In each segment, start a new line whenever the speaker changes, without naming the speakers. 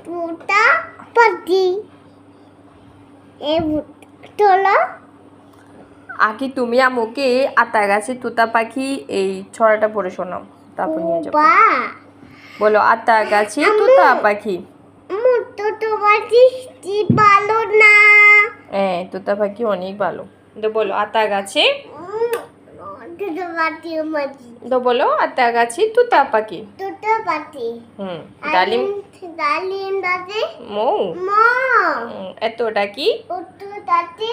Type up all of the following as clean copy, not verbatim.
তুতা পাখি এ তোলা
আগে তুমি আমাকে আতা গাছে তোতা পাখি এই ছড়াটা পড়ে শোনাও, তারপর নিয়ে যাবো।
বা
বলো, আতা গাছে তোতা পাখি।
তোতা পাখি কি ভালো না
হ্যাঁ, তোতা পাখি অনেক ভালো। তো বলো, আতা গাছে
তোতা পাখি মাঝি
তো বলো, আতা গাছে তোতা পাখি।
তোতা পাখি
ডালিম
ডালিম দাদি
মৌ
মা
এতটা কি
ওতো দাদি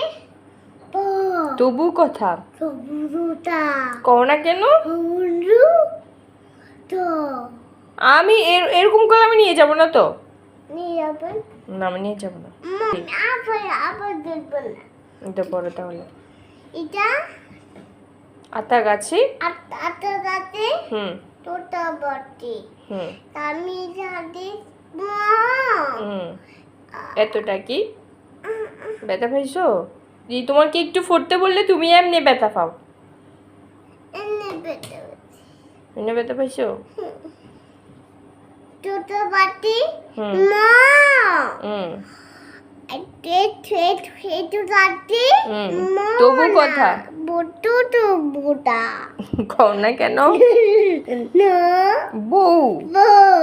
তবু কথা
সবুরুটা
কও না কেন?
সবুরু তো
আমি এরকম করে আমি নিয়ে যাব না তো।
নিয়ে যাবেন
না, আমি নিয়ে যাব না।
আবার দেখবেন না
এটা পরে তাহলে।
এটা
আতা গাছে
আটা দাদি
হুম
তোতা পাখি
হুম
আমি দাদি মা
হুম এতটা কি ব্যথা পাইছো? তোমার কি একটু ফুটতে বললে তুমি এমনি ব্যথা পাও?
এনে বেটা
এমনি ব্যথা পাইছো?
তোতা পাখি
হুম
মা
হুম তবু কথা
বটু তো বুটা
কও না কেন?
না
বউ
বউ